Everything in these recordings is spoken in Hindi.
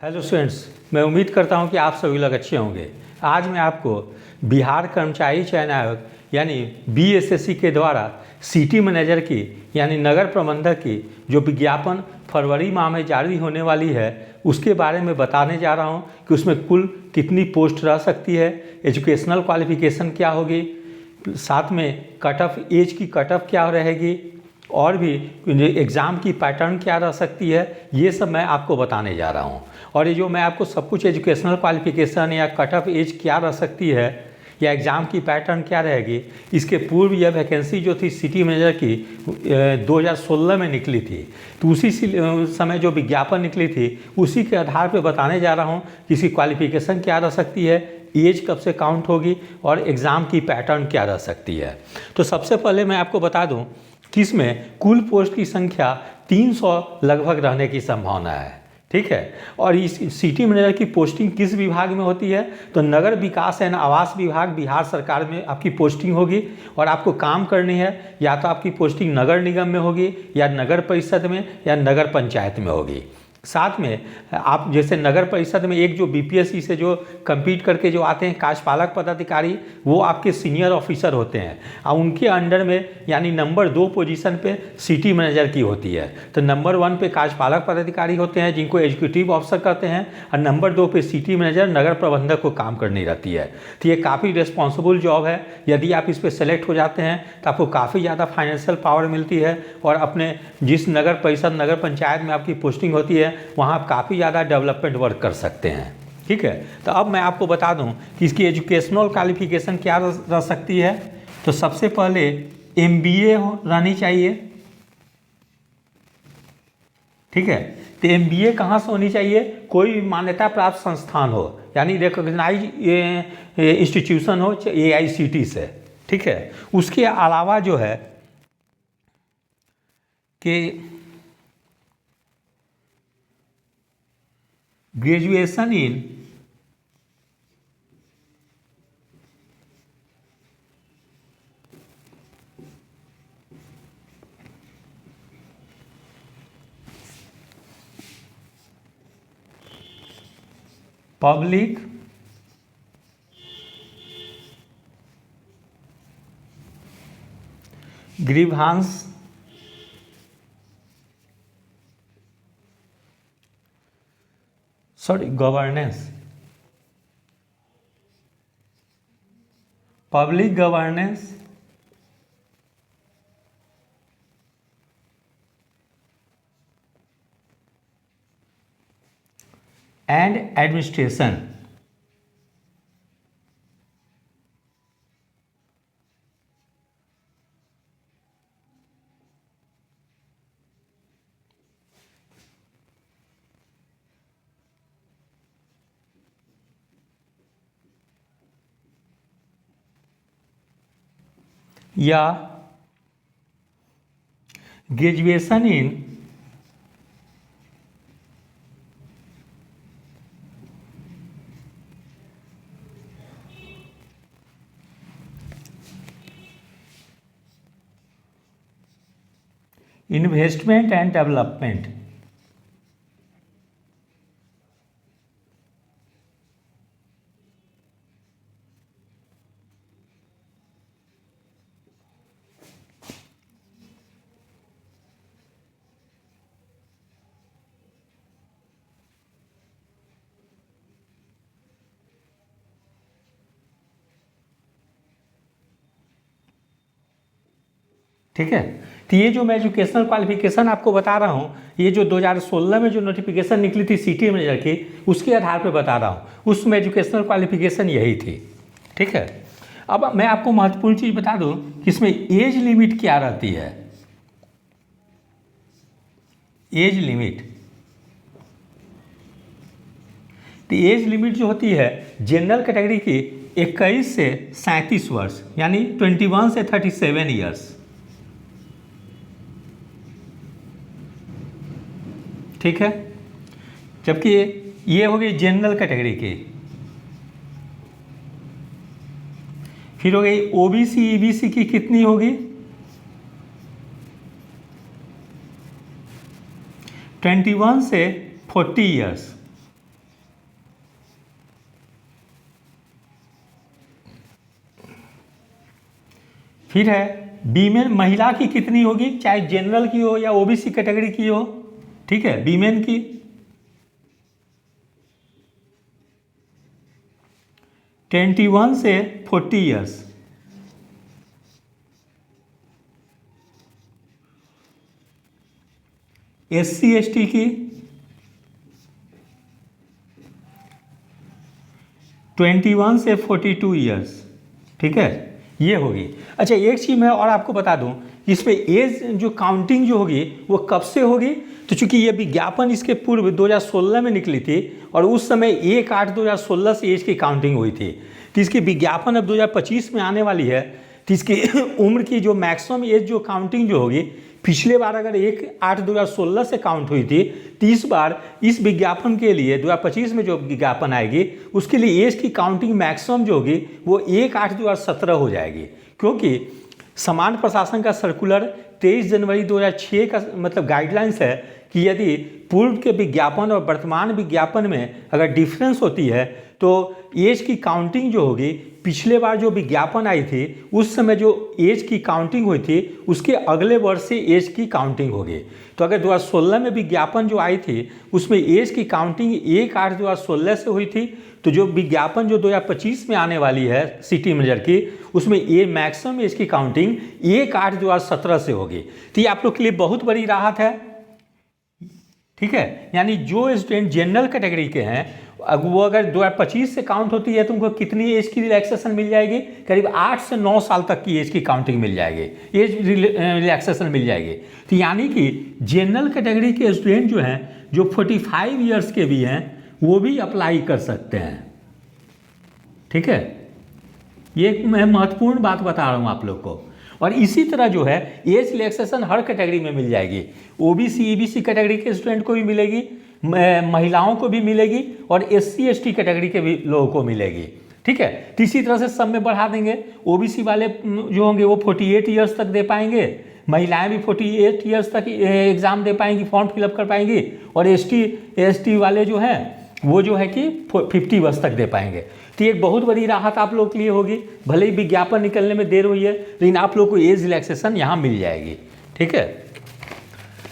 हेलो स्टूडेंट्स, मैं उम्मीद करता हूं कि आप सभी लोग अच्छे होंगे। आज मैं आपको बिहार कर्मचारी चयन आयोग यानी बीएसएससी के द्वारा सिटी मैनेजर की यानी नगर प्रबंधक की जो विज्ञापन फरवरी माह में जारी होने वाली है उसके बारे में बताने जा रहा हूं कि उसमें कुल कितनी पोस्ट रह सकती है, एजुकेशनल क्वालिफिकेशन क्या होगी, साथ में कट ऑफ एज की कट ऑफ क्या रहेगी और भी एग्ज़ाम की पैटर्न क्या रह सकती है, ये सब मैं आपको बताने जा रहा हूँ। और ये जो मैं आपको सब कुछ एजुकेशनल क्वालिफिकेशन या कट ऑफ एज क्या रह सकती है या एग्ज़ाम की पैटर्न क्या रहेगी, इसके पूर्व यह वैकेंसी जो थी सिटी मैनेजर की 2016 में निकली थी, तो उसी समय जो विज्ञापन निकली थी उसी के आधार पर बताने जा रहा हूँ कि इसकी क्वालिफिकेशन क्या रह सकती है, एज कब से काउंट होगी और एग्ज़ाम की पैटर्न क्या रह सकती है। तो सबसे पहले मैं आपको बता दूं कि इसमें कुल पोस्ट की संख्या 300 लगभग रहने की संभावना है, ठीक है। और इस सिटी मैनेजर की पोस्टिंग किस विभाग में होती है, तो नगर विकास एवं आवास विभाग बिहार सरकार में आपकी पोस्टिंग होगी और आपको काम करनी है, या तो आपकी पोस्टिंग नगर निगम में होगी या नगर परिषद में या नगर पंचायत में होगी। साथ में आप जैसे नगर परिषद में एक जो बीपीएससी से जो compete करके जो आते हैं कार्यपालक पदाधिकारी, वो आपके सीनियर ऑफिसर होते हैं और उनके अंडर में यानी नंबर 2 पोजीशन पे सिटी मैनेजर की होती है। तो नंबर 1 पे कार्यपालक पदाधिकारी होते हैं जिनको एग्जीक्यूटिव ऑफिसर कहते हैं और नंबर 2 पे सिटी मैनेजर नगर प्रबंधक को काम करनी रहती है। तो ये काफ़ी रिस्पॉन्सिबल जॉब है। यदि आप इस पर सेलेक्ट हो जाते हैं तो आपको काफ़ी ज़्यादा फाइनेंशियल पावर मिलती है और अपने जिस नगर परिषद नगर पंचायत में आपकी पोस्टिंग होती है वहाँ आप काफ़ी ज़्यादा डेवलपमेंट वर्क कर सकते हैं, ठीक है। तो अब मैं आपको बता दूं कि इसकी एजुकेशनल क्वालिफिकेशन क्या रह सकती है। तो सबसे पहले एमबीए रहनी चाहिए, ठीक है। तो एमबीए कहाँ से होनी चाहिए, कोई भी मान्यता प्राप्त संस्थान हो यानी रिकॉग्नाइज इंस्टीट्यूशन हो एआईसीटी से, ठीक है। उसके अलावा जो है कि graduation in public grievance governance, public governance and administration, या graduation in investment and development, ठीक है। तो ये जो मैं एजुकेशनल क्वालिफिकेशन आपको बता रहा हूँ, ये जो 2016 में जो नोटिफिकेशन निकली थी सिटी मैनेजर की उसके आधार पर बता रहा हूँ, उसमें एजुकेशनल क्वालिफिकेशन यही थी, ठीक है। अब मैं आपको महत्वपूर्ण चीज़ बता दूँ कि इसमें एज लिमिट क्या रहती है। एज लिमिट, तो एज लिमिट जो होती है जनरल कैटेगरी की 21 से 37 वर्ष यानी 21 से 37 ईयर्स, ठीक है। जबकि ये हो गई जनरल कैटेगरी की। फिर हो गई ओबीसी ईबीसी की कितनी होगी, 21 से 40 ईयर्स, फिर है बीमेन महिला की कितनी होगी, चाहे जनरल की हो या ओबीसी कैटेगरी की हो, ठीक है। बीमेन की 21 से 40 ईयर्स, SC ST की 21 से 42 ईयर्स, ठीक है, ये होगी। अच्छा एक चीज़ मैं और आपको बता दूं, इस पे एज जो काउंटिंग जो होगी वो कब से होगी, तो चूंकि ये विज्ञापन इसके पूर्व 2016 में निकली थी और उस समय 1/8/2016 से एज की काउंटिंग हुई थी, तो इसकी विज्ञापन अब 2025 में आने वाली है, तो इसकी उम्र की जो मैक्सिमम एज जो काउंटिंग जो होगी, पिछले बार अगर 1/8/2016 से काउंट हुई थी, तो इस बार इस विज्ञापन के लिए 2025 में जो विज्ञापन आएगी उसके लिए एज की काउंटिंग मैक्सिमम जो होगी वो 1/8/2017 हो जाएगी, क्योंकि समान प्रशासन का सर्कुलर 23 जनवरी 2006 का मतलब गाइडलाइंस है कि यदि पूर्व के विज्ञापन और वर्तमान विज्ञापन में अगर डिफरेंस होती है तो एज की काउंटिंग जो होगी, पिछले बार जो विज्ञापन आई थी उस समय जो एज की काउंटिंग हुई थी उसके अगले वर्ष से एज की काउंटिंग होगी। तो अगर 2016 में विज्ञापन जो आई थी उसमें एज की काउंटिंग 1/8/2016 से हुई थी, तो जो विज्ञापन जो 2025 में आने वाली है सिटी मैनेजर की, उसमें ये मैक्सिमम एज की काउंटिंग 1/8/2017 से होगी। तो ये आप लोग के लिए बहुत बड़ी राहत है, ठीक है। यानी जो स्टूडेंट जनरल कैटेगरी के हैं वो अगर 2025 से काउंट होती है तो उनको कितनी एज की रिलैक्सेशन मिल जाएगी, करीब 8 से 9 साल तक की एज की काउंटिंग मिल जाएगी, एज रिलैक्सेशन मिल जाएगी। तो यानी कि जनरल कैटेगरी के स्टूडेंट जो हैं जो 45 ईयर्स के भी हैं वो भी अप्लाई कर सकते हैं, ठीक है। ये मैं महत्वपूर्ण बात बता रहा हूँ आप लोग को। और इसी तरह जो है एज रिलैक्सेशन हर कैटेगरी में मिल जाएगी, ओबीसी ईबीसी कैटेगरी के स्टूडेंट को भी मिलेगी, महिलाओं को भी मिलेगी और SC ST कैटेगरी के भी लोगों को मिलेगी, ठीक है। तो इसी तरह से सब में बढ़ा देंगे, ओबीसी वाले जो होंगे वो 48 ईयर्स तक दे पाएंगे, महिलाएं भी 48 ईयर्स तक एग्जाम दे पाएंगी, फॉर्म फिलअप कर पाएंगी, और ST ST वाले जो हैं वो जो है कि 50 वर्ष तक दे पाएंगे। तो ये एक बहुत बड़ी राहत आप लोग के लिए होगी, भले ही विज्ञापन निकलने में देर हुई है लेकिन आप लोग को एज रिलैक्सेशन यहाँ मिल जाएगी, ठीक है।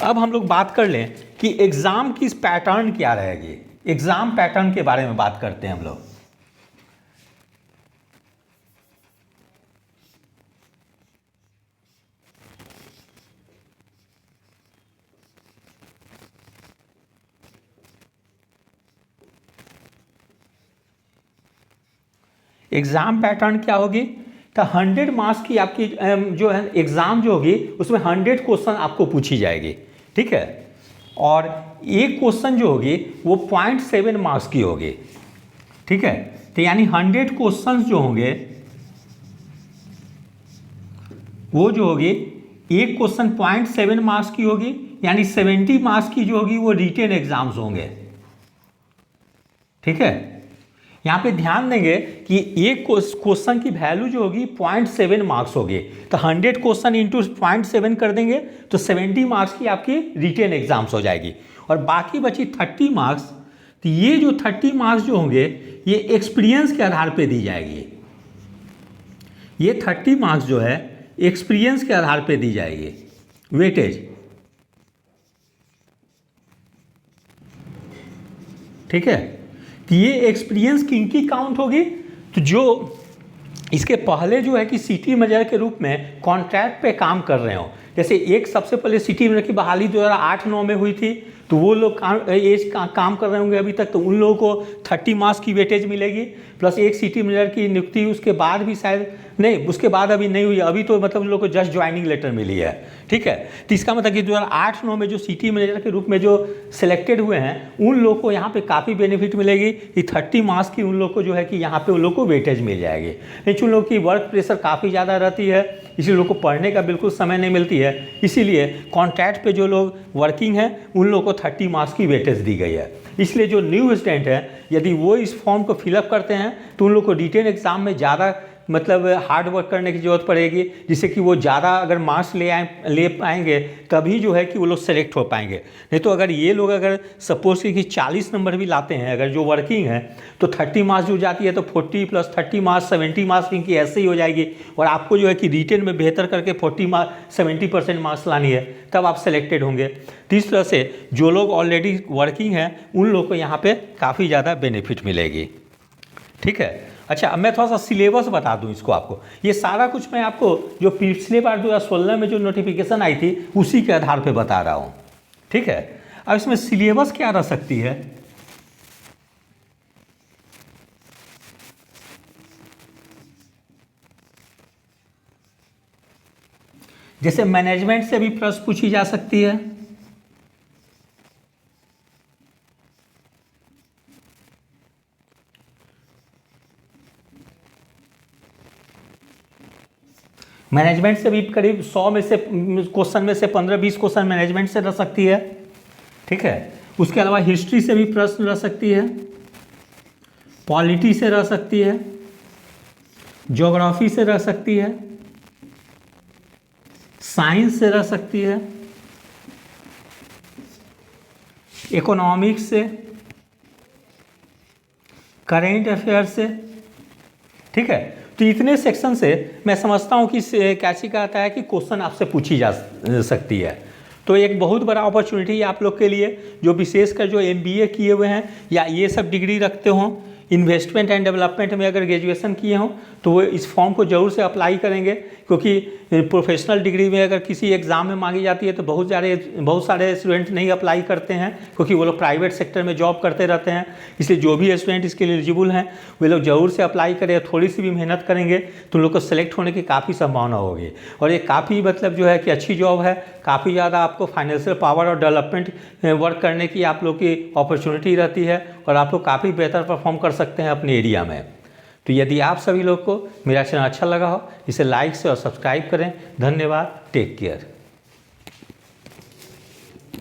अब हम लोग बात कर लें कि एग्ज़ाम की पैटर्न क्या रहेगी, एग्ज़ाम पैटर्न के बारे में बात करते हैं हम लोग। एग्ज़ाम पैटर्न क्या होगी, तो 100 मार्क्स की आपकी जो है एग्ज़ाम जो होगी उसमें 100 क्वेश्चन आपको पूछी जाएगी, ठीक है। और एक क्वेश्चन जो होगी वो 0.7 मार्क्स की होगी, ठीक है। तो यानी 100 क्वेश्चन जो होंगे वो जो होगी एक क्वेश्चन 0.7 मार्क्स की होगी, यानी 70 मार्क्स की जो होगी वो रिटेन एग्जाम्स होंगे, ठीक है। यहाँ पे ध्यान देंगे कि एक क्वेश्चन की वैल्यू जो होगी 0.7 मार्क्स होगी, तो 100 क्वेश्चन इंटू 0.7 कर देंगे तो 70 मार्क्स की आपकी रिटेन एग्जाम्स हो जाएगी। और बाकी बची 30 मार्क्स, तो ये जो 30 मार्क्स जो होंगे ये एक्सपीरियंस के आधार पे दी जाएगी, ये 30 मार्क्स जो है एक्सपीरियंस के आधार पे दी जाएगी वेटेज, ठीक है। तो ये एक्सपीरियंस किनकी काउंट होगी, तो जो इसके पहले जो है कि सिटी मैनेजर के रूप में कॉन्ट्रैक्ट पे काम कर रहे हो, जैसे एक सबसे पहले सिटी मैनेजर की बहाली 2008-9 में हुई थी, तो वो लोग काम कर रहे होंगे अभी तक, तो उन लोगों को 30 मार्क्स की वेटेज मिलेगी, प्लस एक सिटी मैनेजर की नियुक्ति उसके बाद भी शायद नहीं, उसके बाद अभी नहीं हुई, अभी तो मतलब उन लोगों को जस्ट ज्वाइनिंग लेटर मिली है, ठीक है। तो इसका मतलब कि 2008-9 में जो सिटी मैनेजर के रूप में जो सिलेक्टेड हुए हैं उन लोगों को यहाँ पे काफ़ी बेनिफिट मिलेगी कि 30 मार्क्स की उन लोग को जो है कि यहाँ पे उन लोग को वेटेज मिल जाएगी। लेकिन उन लोग की वर्क प्रेशर काफ़ी ज़्यादा रहती है, इसलिए लोग को पढ़ने का बिल्कुल समय नहीं मिलती है, इसीलिए कॉन्ट्रैक्ट पे जो लोग वर्किंग हैं उन लोगों को 30 मार्क्स की वेटेज दी गई है। इसलिए जो न्यू स्टूडेंट है यदि वो इस फॉर्म को फिलअप करते हैं तो उन लोग को रिटेन एग्जाम में ज़्यादा मतलब हार्ड वर्क करने की ज़रूरत पड़ेगी, जिससे कि वो ज़्यादा अगर मार्क्स ले पाएंगे तभी जो है कि वो लोग सेलेक्ट हो पाएंगे। नहीं तो अगर ये लोग अगर सपोज कि 40 नंबर भी लाते हैं अगर जो वर्किंग है, तो 30 मार्क्स जो जाती है तो 40 + 30 मार्क्स 70 मार्क्स इनकी ऐसे ही हो जाएगी, और आपको जो है कि रिटेन में बेहतर करके 70% मार्क्स लानी है, तब आप सेलेक्टेड होंगे। तो इस तरह से जो लोग ऑलरेडी वर्किंग हैं उन लोग को यहाँ पे काफ़ी ज़्यादा बेनिफिट मिलेगी। ठीक है। अच्छा, अब मैं थोड़ा सा सिलेबस बता दूं इसको आपको। ये सारा कुछ मैं आपको जो पिछले बार 2016 में जो नोटिफिकेशन आई थी उसी के आधार पे बता रहा हूँ। ठीक है। अब इसमें सिलेबस क्या रह सकती है, जैसे मैनेजमेंट से भी प्रश्न पूछी जा सकती है, मैनेजमेंट से भी करीब 100 में से क्वेश्चन में से 15-20 क्वेश्चन मैनेजमेंट से रह सकती है। ठीक है। उसके अलावा हिस्ट्री से भी प्रश्न रह सकती है, पॉलिटी से रह सकती है, ज्योग्राफी से रह सकती है, साइंस से रह सकती है, इकोनॉमिक्स से, करेंट अफेयर से। ठीक है। तो इतने सेक्शन से मैं समझता हूँ कि कैसी कहता है कि क्वेश्चन आपसे पूछी जा सकती है। तो एक बहुत बड़ा अपॉर्चुनिटी है आप लोग के लिए, जो विशेषकर जो MBA किए हुए हैं या ये सब डिग्री रखते हों, इन्वेस्टमेंट एंड डेवलपमेंट में अगर ग्रेजुएशन किए हों, तो वो इस फॉर्म को जरूर से अप्लाई करेंगे, क्योंकि प्रोफेशनल डिग्री में अगर किसी एग्ज़ाम में मांगी जाती है तो बहुत सारे स्टूडेंट नहीं अप्लाई करते हैं, क्योंकि वो लोग प्राइवेट सेक्टर में जॉब करते रहते हैं। इसलिए जो भी स्टूडेंट इसके लिए एलिजिबल हैं वे लोग ज़रूर से अप्लाई करें। थोड़ी सी भी मेहनत करेंगे तो उन लोग को सेलेक्ट होने की काफ़ी संभावना होगी, और ये काफ़ी मतलब जो है कि अच्छी जॉब है। काफ़ी ज़्यादा आपको फाइनेंशियल पावर और डेवलपमेंट वर्क करने की आप लोग की अपॉर्चुनिटी रहती है, और आप लोग काफ़ी बेहतर परफॉर्म कर सकते हैं अपने एरिया में। तो यदि आप सभी लोग को मेरा चैनल अच्छा लगा हो, इसे लाइक से और सब्सक्राइब करें। धन्यवाद। Take care.